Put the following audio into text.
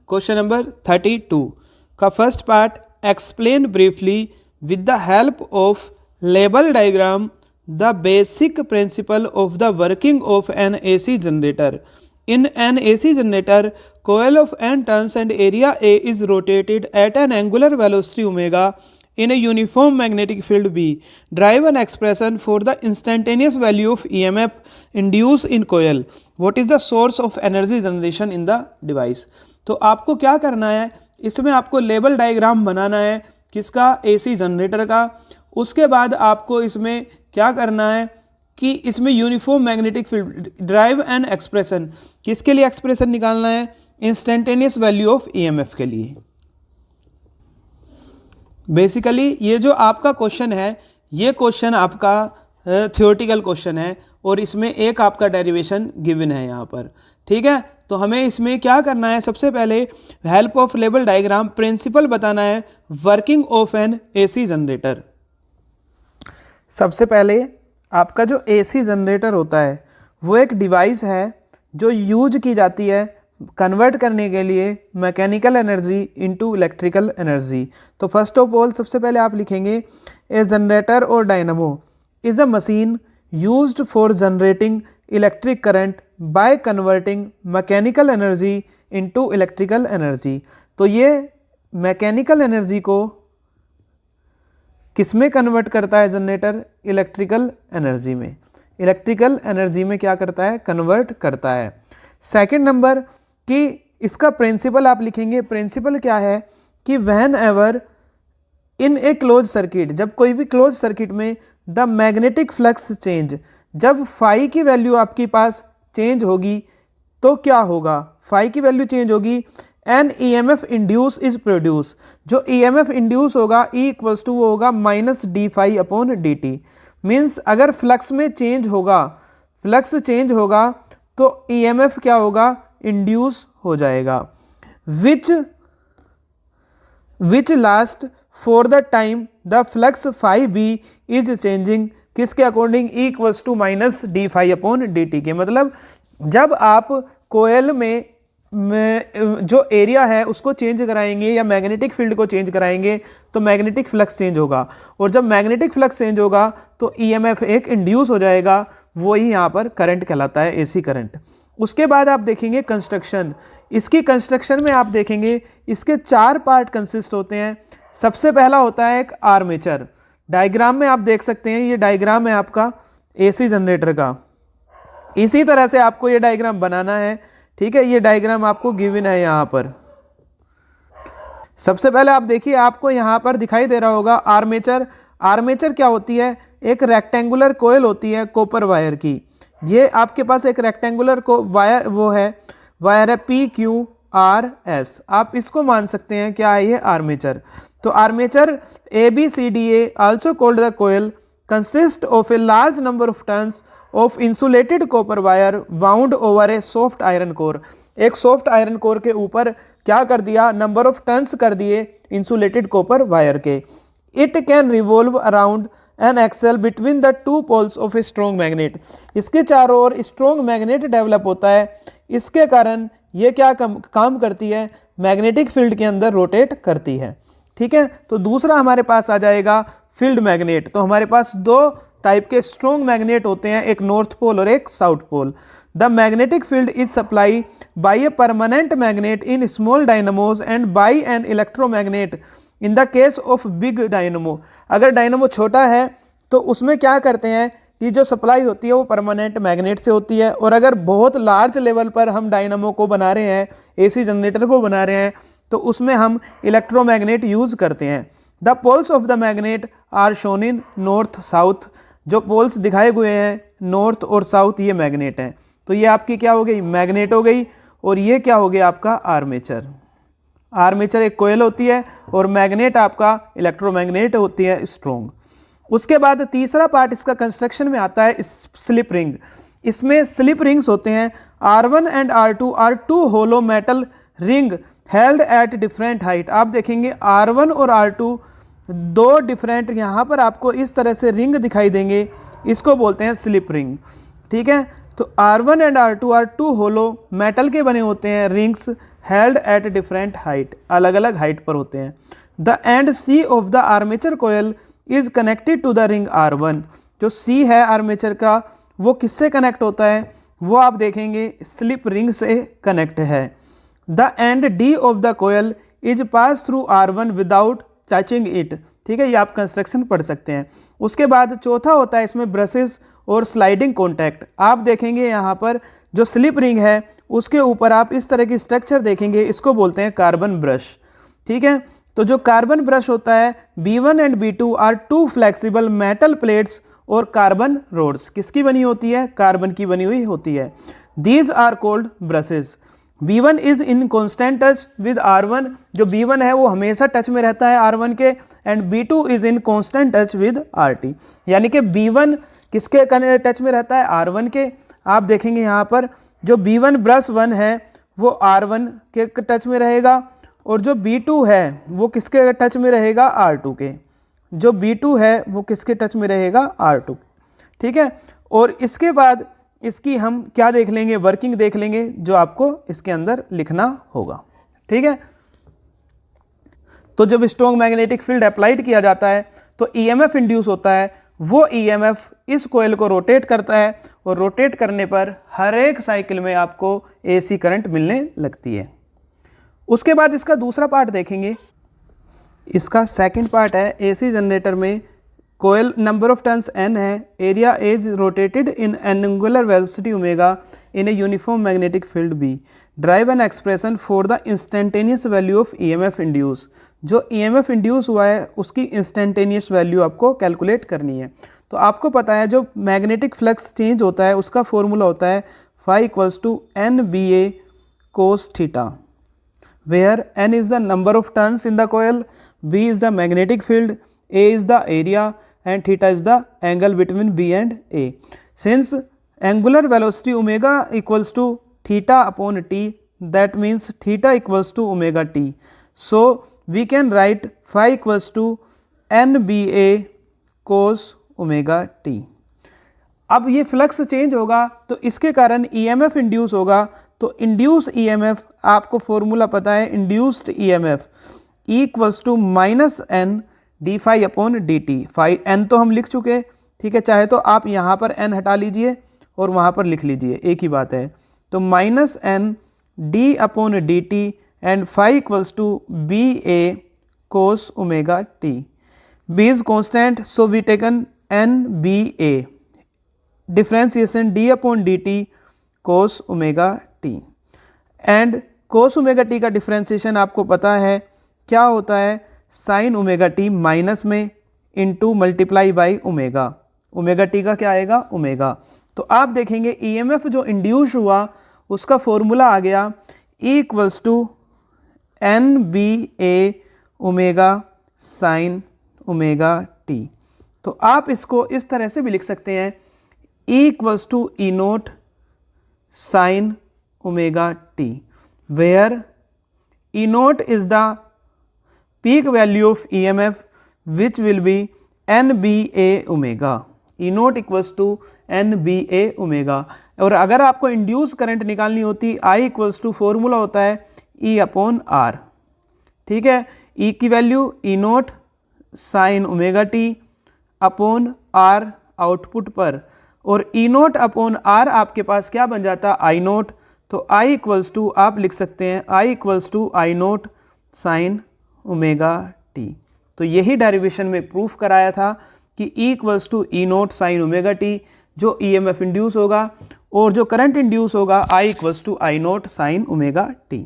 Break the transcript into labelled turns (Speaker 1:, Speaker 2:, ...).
Speaker 1: Question number 32 का first part, explain briefly with the help of label diagram the basic principle of the working of an AC generator. In an AC generator, coil of n turns and area A is rotated at an angular velocity omega in a uniform magnetic field B. Derive an expression for the instantaneous value of EMF induced in coil. What is the source of energy generation in the device? तो आपको क्या करना है, इसमें आपको label diagram बनाना है किसका, AC generator का. उसके बाद आपको इसमें क्या करना है कि इसमें uniform magnetic field, drive and expression, किसके लिए एक्सप्रेशन निकालना है, इंस्टेंटेनियस वैल्यू ऑफ EMF के लिए. बेसिकली ये जो आपका क्वेश्चन है, ये क्वेश्चन आपका थियोरेटिकल क्वेश्चन है और इसमें एक आपका डेरिवेशन गिवन है यहाँ पर. ठीक है, तो हमें इसमें क्या करना है, सबसे पहले help of label diagram principle बताना है working of an AC generator. सबसे पहले आपका जो AC जनरेटर होता है वो एक डिवाइस है जो यूज की जाती है कन्वर्ट करने के लिए mechanical energy into electrical energy. तो फर्स्ट ऑफ ऑल सबसे पहले आप लिखेंगे ए जनरेटर और dynamo is a machine used for generating electric current by converting mechanical energy into electrical energy. तो ये मैकेनिकल एनर्जी को किस में कन्वर्ट करता है जनरेटर, इलेक्ट्रिकल एनर्जी में. इलेक्ट्रिकल एनर्जी में क्या करता है, कन्वर्ट करता है. सेकंड नंबर कि इसका प्रिंसिपल आप लिखेंगे. प्रिंसिपल क्या है कि whenever in a close circuit, जब कोई भी क्लोज सर्किट में द मैग्नेटिक फ्लक्स चेंज, जब फाई की वैल्यू आपके पास चेंज होगी तो क्या होगा, फाई की वैल्यू चेंज होगी, an EMF induce is produce. जो EMF इंड्यूस होगा E इक्वल्स टू वो होगा -d∅/dt. मीन्स अगर फ्लक्स में चेंज होगा, फ्लक्स चेंज होगा तो EMF क्या होगा, इंड्यूस हो जाएगा. Which last for the time the flux phi B is changing, किसके according, E equals to -d∅/dt के. मतलब जब आप कोयल में जो एरिया है उसको चेंज कराएंगे या मैग्नेटिक फील्ड को चेंज कराएंगे तो मैग्नेटिक फ्लक्स चेंज होगा, और जब मैग्नेटिक फ्लक्स चेंज होगा तो EMF एक इंड्यूस हो जाएगा, वही यहाँ पर करंट कहलाता है, AC करंट. उसके बाद आप देखेंगे कंस्ट्रक्शन. इसकी कंस्ट्रक्शन में आप देखेंगे इसके 4 पार्ट कंसिस्ट होते हैं. सबसे पहला होता है एक आर्मेचर. डायग्राम में आप देख सकते हैं, ये डायग्राम है आपका AC जनरेटर का. इसी तरह से आपको ये डायग्राम बनाना है. ठीक है, ये डायग्राम आपको गिवन है यहाँ पर. सबसे पहले आप देखिए, आपको यहाँ पर दिखाई दे रहा होगा आर्मेचर. आर्मेचर क्या होती है, एक रेक्टेंगुलर कोयल होती है कॉपर वायर की. ये आपके पास एक रेक्टेंगुलर को वायर वो है, वायर है PQRS. आप इसको मान सकते हैं क्या है ये आर्मेचर. तो armature ABCDA also called the coil consist of a large number of turns of insulated copper wire wound over a soft iron core. एक सॉफ्ट आयरन कोर के ऊपर क्या कर दिया, नंबर ऑफ टर्न्स कर दिए इंसुलेटेड कॉपर वायर के. It can revolve around an axle between the 2 poles of a strong magnet. इसके चारों ओर स्ट्रॉन्ग मैग्नेट डेवलप होता है. इसके कारण ये क्या काम करती है, मैग्नेटिक फील्ड के अंदर रोटेट करती है. ठीक है, तो दूसरा हमारे पास आ जाएगा फील्ड मैग्नेट. तो हमारे पास 2 टाइप के स्ट्रॉन्ग मैग्नेट होते हैं, एक नॉर्थ पोल और एक south pole. The magnetic field is supply by a permanent magnet in small dynamos and by an electromagnet in the case of big dynamo. अगर डायनामो छोटा है तो उसमें क्या करते हैं कि जो सप्लाई होती है वो परमानेंट मैग्नेट से होती है, और अगर बहुत लार्ज लेवल पर हम डायनामो को बना रहे हैं, AC जनरेटर को बना रहे हैं, तो उसमें हम इलेक्ट्रोमैग्नेट यूज़ करते हैं. The poles of the magnet are shown in north south. जो पोल्स दिखाए हुए हैं नॉर्थ और साउथ, ये मैग्नेट हैं. तो ये आपकी क्या हो गई, मैग्नेट हो गई, और ये क्या हो गया आपका आर्मेचर. आर्मेचर एक कोयल होती है और मैग्नेट आपका इलेक्ट्रोमैग्नेट होती है स्ट्रॉन्ग. उसके बाद तीसरा पार्ट इसका कंस्ट्रक्शन में आता है स्लिप रिंग. इसमें स्लिप रिंग्स होते हैं. R1 and R2 are 2 hollow metal ring held at different height. आप देखेंगे R1 और R2 2 डिफरेंट, यहाँ पर आपको इस तरह से रिंग दिखाई देंगे, इसको बोलते हैं स्लिप रिंग. ठीक है, तो R1 and R2 are two hollow metal के बने होते हैं rings held at different height, अलग अलग हाइट पर होते हैं। The end C of the armature coil is connected to the ring R1। जो C है आर्मेचर का वो किससे कनेक्ट होता है, वो आप देखेंगे स्लिप रिंग से कनेक्ट है। The end D of the coil is pass through R1 without touching it. ठीक है, ये आप कंस्ट्रक्शन पढ़ सकते हैं। उसके बाद चौथा होता है इसमें ब्रशेस और स्लाइडिंग कॉन्टैक्ट। आप देखेंगे यहाँ पर जो स्लिप रिंग है उसके ऊपर आप इस तरह की स्ट्रक्चर देखेंगे, इसको बोलते हैं कार्बन ब्रश। ठीक है, तो जो कार्बन ब्रश होता है B1 and B2 are two flexible metal plates और कार्बन रोड्स। किसकी बनी होती है, कार्बन की बनी हुई होती है। These are called brushes. B1 is in constant touch with R1। जो B1 है वो हमेशा टच में रहता है R1 के, and B2 is in constant touch with RT। यानी कि B1 किसके टच में रहता है, R1 के। आप देखेंगे यहाँ पर जो B1 ब्रश 1 है वो R1 के टच में रहेगा, और जो B2 है वो किसके टच में रहेगा, R2 के। जो B2 है वो किसके टच में रहेगा, R2। ठीक है, और इसके बाद इसकी हम क्या देख लेंगे, वर्किंग देख लेंगे, जो आपको इसके अंदर लिखना होगा। ठीक है, तो जब स्ट्रॉन्ग मैग्नेटिक फील्ड अप्लाइड किया जाता है तो EMF इंड्यूस होता है। वो EMF इस कोयल को रोटेट करता है, और रोटेट करने पर हर एक साइकिल में आपको AC करंट मिलने लगती है। उसके बाद इसका दूसरा पार्ट देखेंगे। इसका सेकंड पार्ट है AC जनरेटर में कोयल नंबर ऑफ टर्न्स n है, area is rotated in angular velocity omega in a uniform magnetic field B। Drive an expression for the instantaneous value of EMF induce. जो EMF induce हुआ है उसकी instantaneous value आपको calculate करनी है। तो आपको पता है जो मैग्नेटिक फ्लक्स चेंज होता है उसका फॉर्मूला होता है phi equals to NBA cos theta, where n is the number of turns in the coil, B is the magnetic field, A is the area, and theta is the angle between B and A. Since angular velocity omega equals to theta upon t, that means theta equals to omega t. So we can write phi equals to NBA cos omega t. अब ये flux change होगा तो इसके कारण EMF induce होगा। तो induce EMF आपको formula पता है, induced EMF equals to minus n D phi upon D T. Phi n तो हम लिख चुके, ठीक है, चाहे तो आप यहाँ पर n हटा लीजिए और वहाँ पर लिख लीजिए, एक ही बात है। तो minus n D upon D T and phi equals to B A cos omega T. B is constant, so we taken n B A, differentiation d upon D T cos omega T. And cos omega T का differentiation आपको पता है क्या होता है, sine omega T minus में into multiply by omega. Omega T का क्या आएगा, ओमेगा। तो आप देखेंगे EMF जो इंड्यूस हुआ उसका फॉर्मूला आ गया E equals to N B A omega sine omega T. तो आप इसको इस तरह से भी लिख सकते हैं E equals to E naught sine omega T, where E naught is the peak value of EMF which will be NBA omega. E naught equals to NBA omega. और अगर आपको इंड्यूस करंट निकालनी होती I इक्वल्स टू फॉर्मूला होता है E upon R। ठीक है, E की value E note sine omega T upon R output पर, और E नोट अपॉन R आपके पास क्या बन जाता, I नोट। तो I इक्वल्स टू आप लिख सकते हैं I equals to I naught sine omega T. तो यही डेरिवेशन में प्रूफ कराया था कि E equals to E naught sine omega T जो EMF इंड्यूस होगा, और जो करंट इंड्यूस होगा I equals to I naught sine omega T.